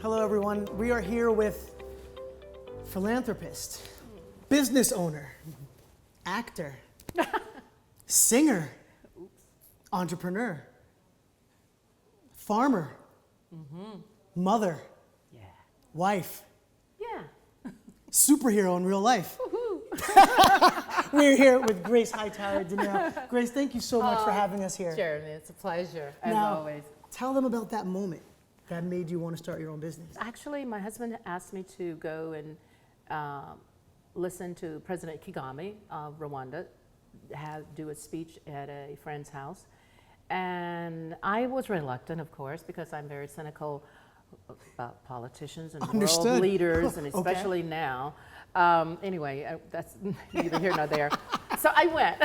Hello, everyone. We are here with philanthropist, business owner, actor, singer, entrepreneur, farmer, mother, wife, superhero in real life. We're here with Grace De Niro. Grace, thank you so much for having us here. Jeremy, it's a pleasure, as Now, always. tell them about that moment that made you want to start your own business. Actually, my husband asked me to go and listen to President Kagame of Rwanda do a speech at a friend's house. And I was reluctant, of course, because I'm very cynical about politicians and world leaders, and especially now. Anyway, that's neither here nor there. So I went.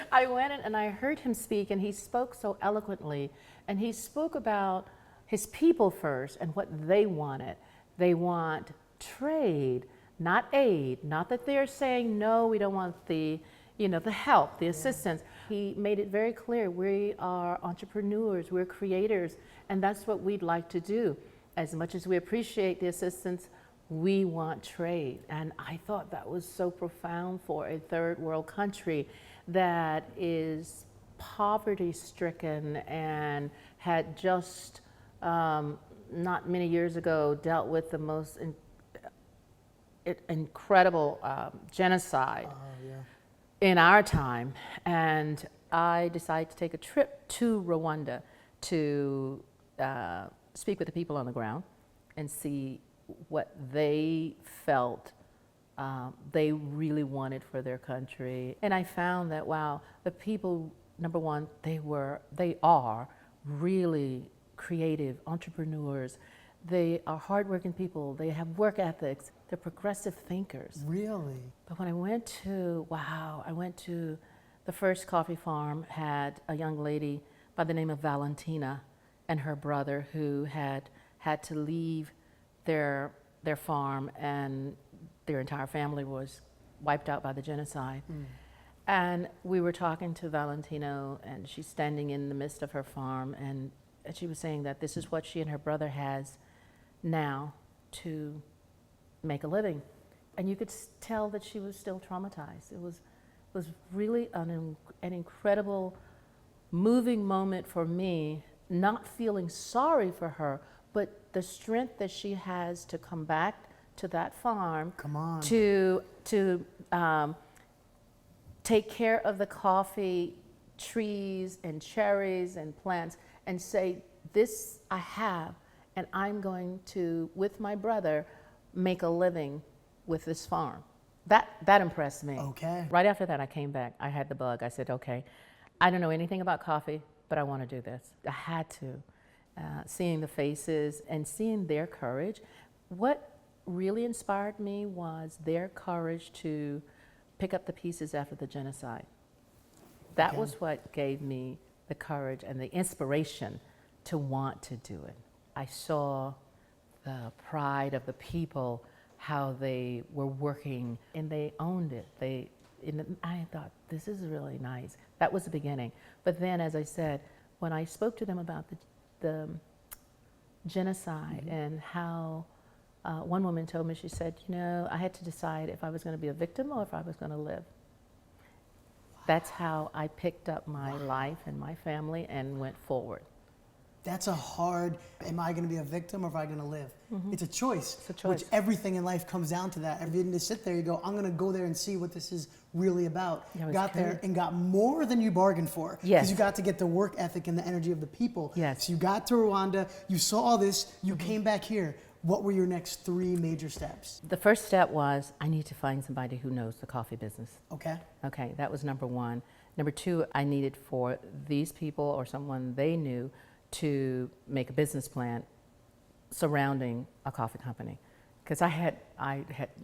I went and I heard him speak, and he spoke so eloquently. And he spoke about his people first and what they wanted. They want trade, not aid. Not that they're saying, no, we don't want the help, the assistance. He made it very clear, we are entrepreneurs, we're creators, and that's what we'd like to do. As much as we appreciate the assistance, we want trade. And I thought that was so profound for a third world country that is poverty-stricken and had just not many years ago dealt with the most incredible genocide in our time. And I decided to take a trip to Rwanda to speak with the people on the ground and see what they felt they really wanted for their country. And I found that, wow, the people, number one, they are really creative entrepreneurs. They are hardworking people. They have work ethics. They're progressive thinkers. Really? But when I went to the first coffee farm, had a young lady by the name of Valentina and her brother who had to leave their farm, and their entire family was wiped out by the genocide. And we were talking to Valentino, and she's standing in the midst of her farm, and she was saying that this is what she and her brother has now to make a living. And you could tell that she was still traumatized. It was really an incredible, moving moment for me, not feeling sorry for her, but the strength that she has to come back to that farm, to take care of the coffee trees and cherries and plants, and say, this I have, and I'm going to, with my brother, make a living with this farm. That impressed me. Okay. Right after that, I came back. I had the bug. I said, okay, I don't know anything about coffee, but I want to do this. I had to. Seeing the faces and seeing their courage. What really inspired me was their courage to pick up the pieces after the genocide. That was what gave me the courage and the inspiration to want to do it. I saw the pride of the people, how they were working, and they owned it. I thought, this is really nice. That was the beginning. But then, as I said, when I spoke to them about the genocide and how one woman told me, she said, I had to decide if I was going to be a victim or if I was going to live. That's how I picked up my life and my family and went forward. That's a hard, am I going to be a victim or am I going to live? It's a choice. It's a choice. Which everything in life comes down to that. If you didn't sit there, you go, I'm going to go there and see what this is really about. Got there and got more than you bargained for. Yes. Because you got to get the work ethic and the energy of the people. Yes. So you got to Rwanda, you saw all this, you came back here. What were your next 3 major steps? The first step was, I need to find somebody who knows the coffee business. Okay. Okay, that was number one. Number two, I needed for these people or someone they knew to make a business plan surrounding a coffee company, because I had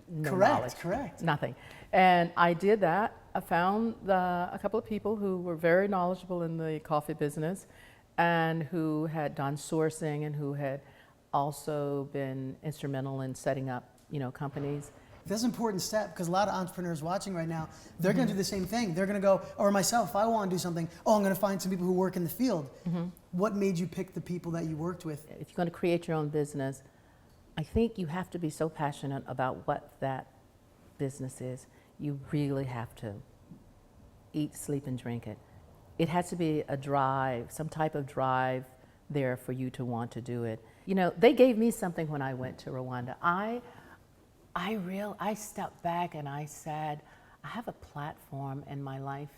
no knowledge. Correct. Nothing. And I did that. I found a couple of people who were very knowledgeable in the coffee business and who had done sourcing and who had also been instrumental in setting up, companies. That's an important step, because a lot of entrepreneurs watching right now, they're going to do the same thing. They're going to go, or myself, if I want to do something, I'm going to find some people who work in the field. What made you pick the people that you worked with? If you're going to create your own business, I think you have to be so passionate about what that business is. You really have to eat, sleep, and drink it. It has to be a drive, some type of drive there for you to want to do it. You know, they gave me something when I went to Rwanda. I stepped back and I said, I have a platform in my life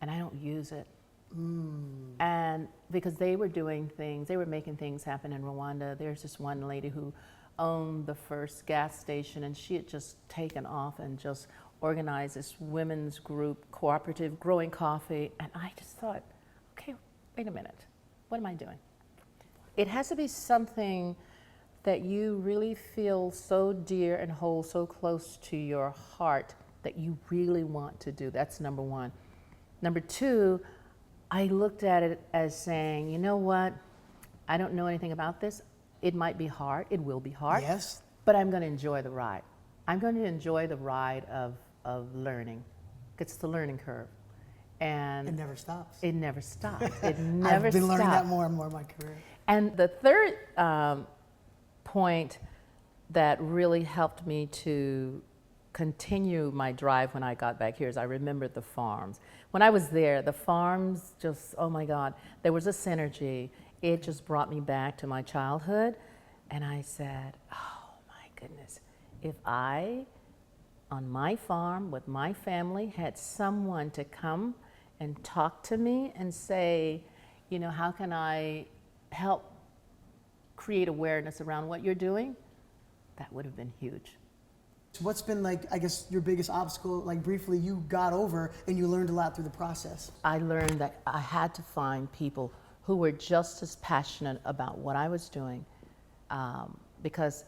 and I don't use it. And because they were doing things, they were making things happen in Rwanda. There's this one lady who owned the first gas station, and she had just taken off and just organized this women's group, cooperative, growing coffee. And I just thought, okay, wait a minute, what am I doing? It has to be something that you really feel so dear and hold so close to your heart that you really want to do. That's number one. Number two, I looked at it as saying, you know what, I don't know anything about this. It might be hard, it will be hard, Yes. but I'm going to enjoy the ride. I'm going to enjoy the ride of learning. It's the learning curve. And It never stops. it never stops. It never I've been learning that stops. more and more in my career. And the third point that really helped me to continue my drive when I got back here is I remembered the farms. When I was there, the farms just, oh my God, there was a synergy. It just brought me back to my childhood. And I said, oh my goodness, if I, on my farm with my family, had someone to come and talk to me and say, you know, how can I help create awareness around what you're doing? That would have been huge. So what's been like, I guess, your biggest obstacle, like briefly, you got over and you learned a lot through the process? I learned that I had to find people who were just as passionate about what I was doing, because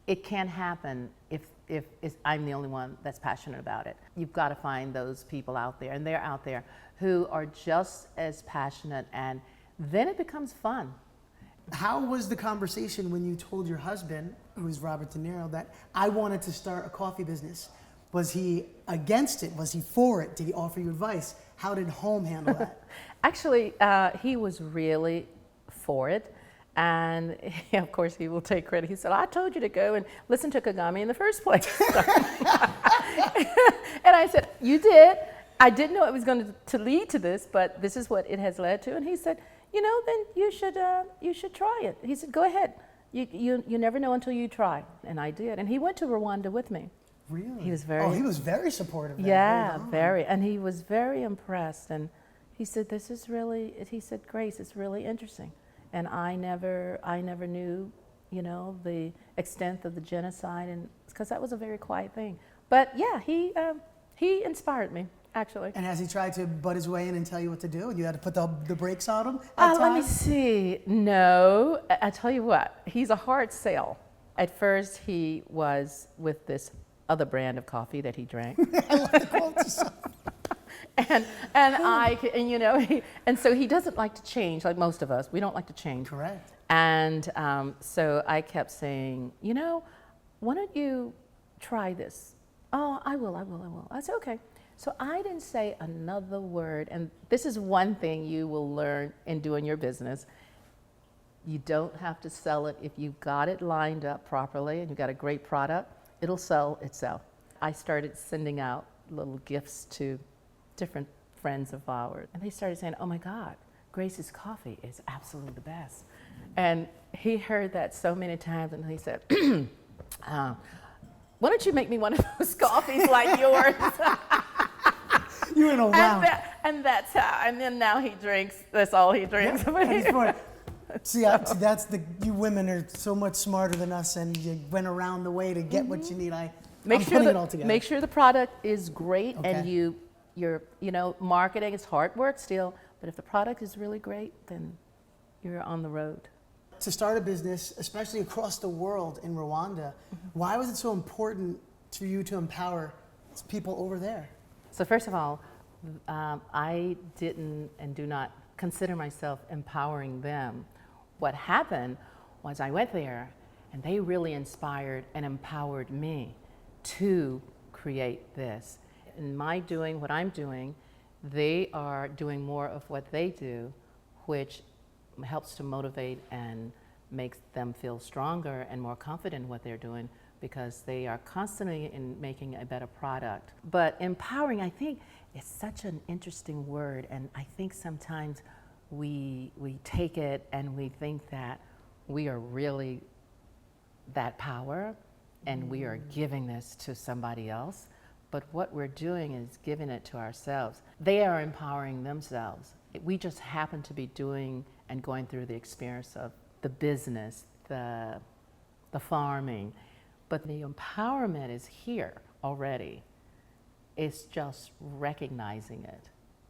it can't happen if I'm the only one that's passionate about it. You've got to find those people out there, and they're out there, who are just as passionate, and then it becomes fun. How was the conversation when you told your husband, who is Robert De Niro, that I wanted to start a coffee business? Was he against it? Was he for it? Did he offer you advice? How did home handle that? Actually, he was really for it. And of course, he will take credit. He said, I told you to go and listen to Kagame in the first place. And I said, you did. I didn't know it was going to lead to this, but this is what it has led to. And he said, you know, then you should try it. He said, go ahead. You never know until you try. And I did. And he went to Rwanda with me. Really? He was very... Oh, he was very supportive. Yeah, very. And he was very impressed. And he said, this is really, he said, Grace, it's really interesting. And I never knew, you know, the extent of the genocide, and because that was a very quiet thing. But yeah, he inspired me, actually. And has he tried to butt his way in and tell you what to do, and you had to put the brakes on him? Let me see. No, I tell you what, he's a hard sell. At first, he was with this other brand of coffee that he drank. I love the quotes. and you know, and so he doesn't like to change, like most of us. We don't like to change. Correct. And so I kept saying, you know, why don't you try this? Oh, I will. I said, okay. So I didn't say another word. And this is one thing you will learn in doing your business. You don't have to sell it. If you've got it lined up properly and you've got a great product, it'll sell itself. I started sending out little gifts to different friends of ours. And they started saying, oh my God, Grace's coffee is absolutely the best. And he heard that so many times, and he said, why don't you make me one of those coffees like yours? You in a wow. And that's how, and then now he drinks, that's all he drinks. Yeah, see, that's you women are so much smarter than us, and you went around the way to get what you need. Make sure the product is great, Okay. and you know, marketing is hard work still, but if the product is really great, then you're on the road. To start a business, especially across the world in Rwanda, why was it so important for you to empower people over there? So first of all, I didn't and do not consider myself empowering them. What happened was I went there and they really inspired and empowered me to create this. In my doing what I'm doing, they are doing more of what they do, which helps to motivate and makes them feel stronger and more confident in what they're doing because they are constantly in making a better product. But empowering, I think, is such an interesting word, and I think sometimes we take it and we think that we are really that power and we are giving this to somebody else. But what we're doing is giving it to ourselves. They are empowering themselves. We just happen to be doing and going through the experience of the business, the farming. But the empowerment is here already. It's just recognizing it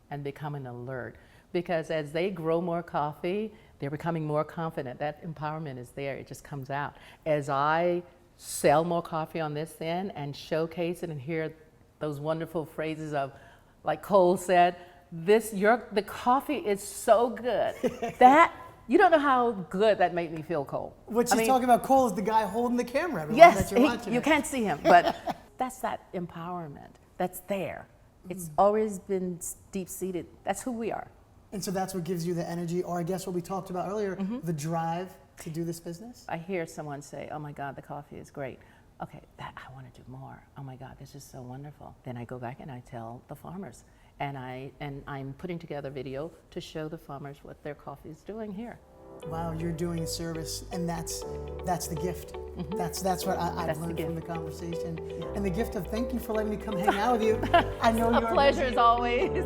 and becoming alert. Because as they grow more coffee, they're becoming more confident. That empowerment is there, it just comes out. As I sell more coffee on this end and showcase it and hear those wonderful phrases of, like Cole said, the coffee is so good. That, you don't know how good that made me feel, Cole. What she's talking about, Cole, is the guy holding the camera, everyone, Yes, that you're watching you it. can't see him, but that's that empowerment that's there. It's always been deep-seated. That's who we are. And so that's what gives you the energy, or I guess what we talked about earlier, the drive to do this business? I hear someone say, oh my God, the coffee is great. Okay, I want to do more. Oh my God, this is so wonderful. Then I go back and I tell the farmers. And I'm putting together a video to show the farmers what their coffee is doing here. Wow, you're doing service, and that's the gift. That's what I've learned from the conversation. And the gift of thank you for letting me come hang out with you. I know you're A pleasure as always.